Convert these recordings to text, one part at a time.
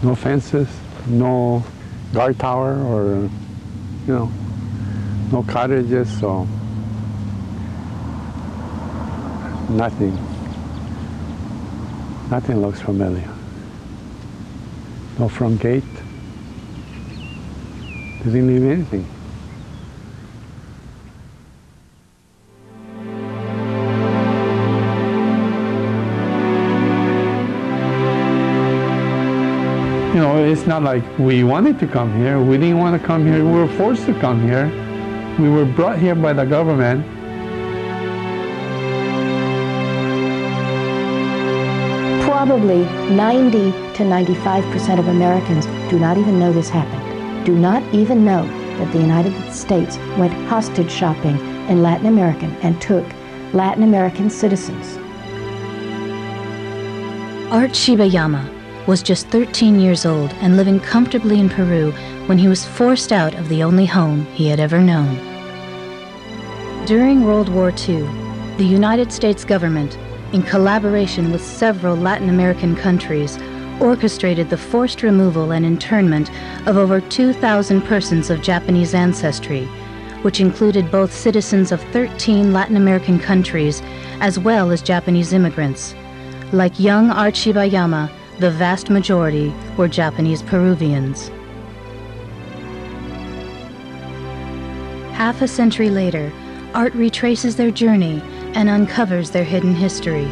No fences, no guard tower, or, no cottages, so nothing. Nothing looks familiar. No front gate. They didn't leave anything. It's not like we wanted to come here. We didn't want to come here. We were forced to come here. We were brought here by the government. Probably 90 to 95% of Americans do not even know this happened, do not even know that the United States went hostage shopping in Latin America and took Latin American citizens. Art Shibayama was just 13 years old and living comfortably in Peru when he was forced out of the only home he had ever known. During World War II, the United States government, in collaboration with several Latin American countries, orchestrated the forced removal and internment of over 2,000 persons of Japanese ancestry, which included both citizens of 13 Latin American countries as well as Japanese immigrants. Like young Art Shibayama, the vast majority were Japanese-Peruvians. Half a century later, Art retraces their journey and uncovers their hidden history.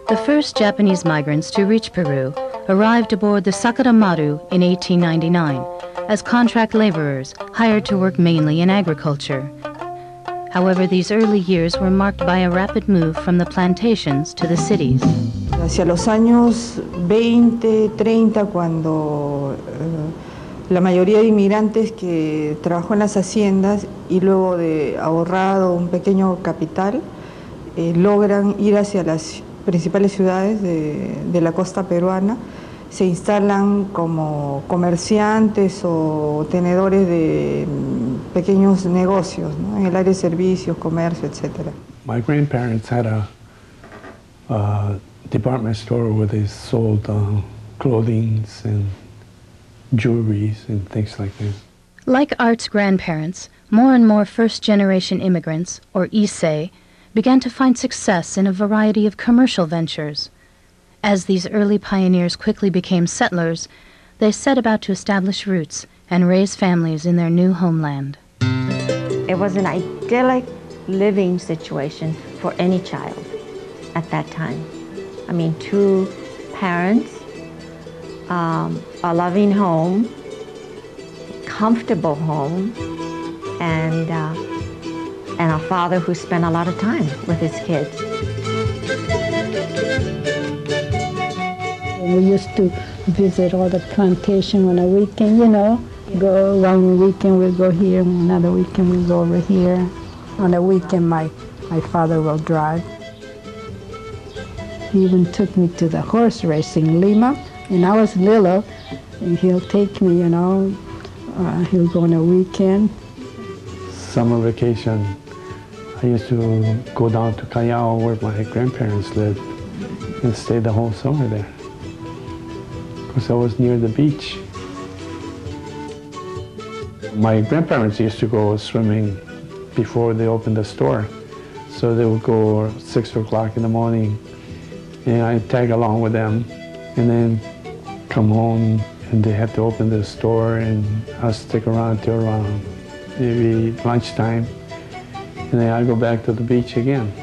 The first Japanese migrants to reach Peru arrived aboard the Sakura Maru in 1899 as contract laborers hired to work mainly in agriculture. However, these early years were marked by a rapid move from the plantations to the cities. Hacia los años 20, 30, cuando la mayoría de inmigrantes que trabajó en las haciendas y luego de ahorrado un pequeño capital, logran ir hacia las principales ciudades de la costa peruana, se instalan como comerciantes o tenedores de pequeños negocios, ¿no? En el área de servicios, comercio, etc. My grandparents had a department store where they sold clothing and jewelry and things like this. Like Art's grandparents, more and more first-generation immigrants, or Issei, began to find success in a variety of commercial ventures. As these early pioneers quickly became settlers, they set about to establish roots and raise families in their new homeland. It was an idyllic living situation for any child at that time. I mean, two parents, a loving home, comfortable home, and a father who spent a lot of time with his kids. We used to visit all the plantation on a weekend, go one weekend we'll go here, another weekend we'll go over here. On a weekend my father will drive. He even took me to the horse race in Lima, and I was little, and he'll take me, he'll go on a weekend. Summer vacation, I used to go down to Callao where my grandparents lived and stay the whole summer there because I was near the beach. My grandparents used to go swimming before they opened the store, so they would go 6 o'clock in the morning and I'd tag along with them and then come home and they have to open the store and I'll stick around till around maybe lunchtime, and then I go back to the beach again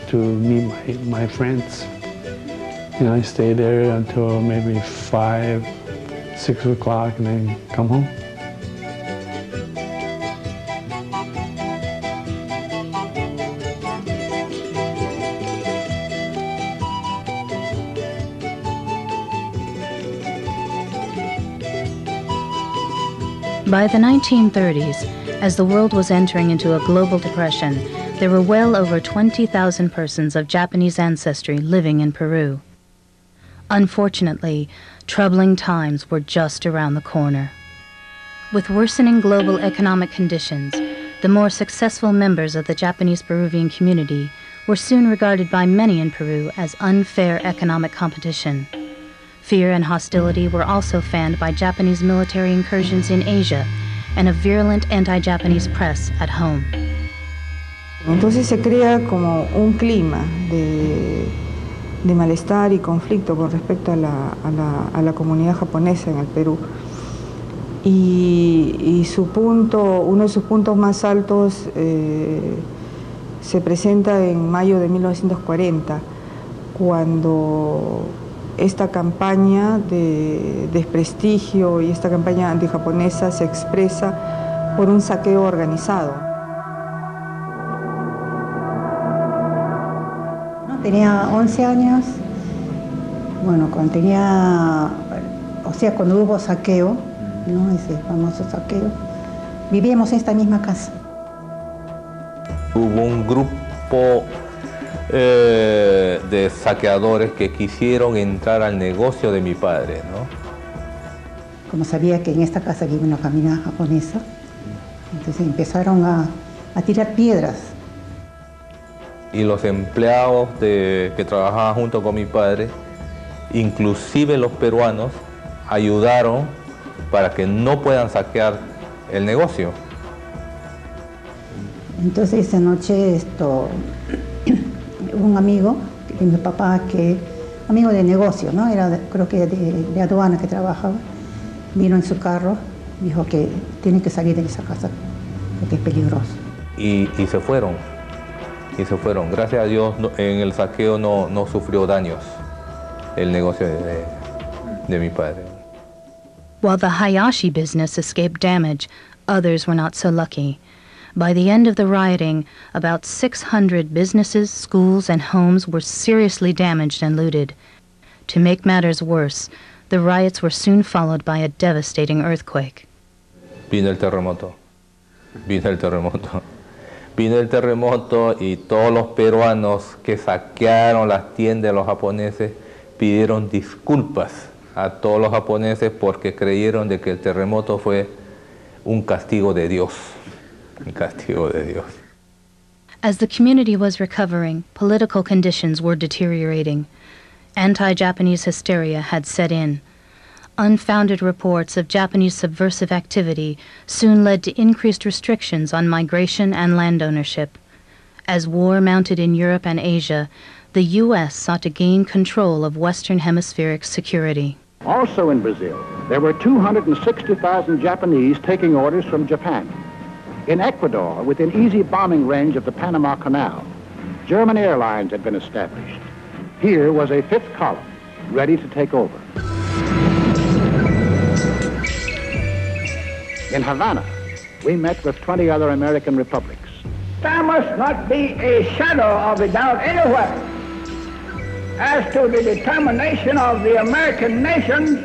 to meet my friends. And I stay there until maybe 5, 6 o'clock and then come home. By the 1930s, as the world was entering into a global depression, there were well over 20,000 persons of Japanese ancestry living in Peru. Unfortunately, troubling times were just around the corner. With worsening global economic conditions, the more successful members of the Japanese-Peruvian community were soon regarded by many in Peru as unfair economic competition. Fear and hostility were also fanned by Japanese military incursions in Asia and a virulent anti-Japanese press at home. Entonces se crea como un clima de malestar y conflicto con respecto a la comunidad japonesa en el Perú. Y uno de sus puntos más altos se presenta en mayo de 1940, cuando esta campaña de desprestigio y esta campaña antijaponesa se expresa por un saqueo organizado. Tenía 11 años, bueno, cuando cuando hubo saqueo, ¿no? Ese famoso saqueo, vivíamos en esta misma casa. Hubo un grupo de saqueadores que quisieron entrar al negocio de mi padre, ¿no? Como sabía que en esta casa vive una familia japonesa, entonces empezaron a tirar piedras. Y los empleados que trabajaban junto con mi padre, inclusive los peruanos, ayudaron para que no puedan saquear el negocio. Entonces esa noche un amigo de mi papá, amigo de negocio, ¿no? Era creo que de aduana que trabajaba, vino en su carro, dijo que tiene que salir de esa casa porque es peligroso. Y se fueron. Gracias a Dios en el saqueo no sufrió daños el negocio de mi padre. While the Hayashi business escaped damage, others were not so lucky. By the end of the rioting, about 600 businesses, schools, and homes were seriously damaged and looted. To make matters worse, the riots were soon followed by a devastating earthquake. Vino el terremoto y todos los peruanos que saquearon las tiendas de los japoneses pidieron disculpas a todos los japoneses porque creyeron de que el terremoto fue un castigo de Dios. As the community was recovering, political conditions were deteriorating. Anti-Japanese hysteria had set in. Unfounded reports of Japanese subversive activity soon led to increased restrictions on migration and land ownership. As war mounted in Europe and Asia, the U.S. sought to gain control of Western hemispheric security. Also in Brazil, there were 260,000 Japanese taking orders from Japan. In Ecuador, within easy bombing range of the Panama Canal, German airlines had been established. Here was a fifth column, ready to take over. In Havana, we met with 20 other American republics. There must not be a shadow of a doubt anywhere as to the determination of the American nation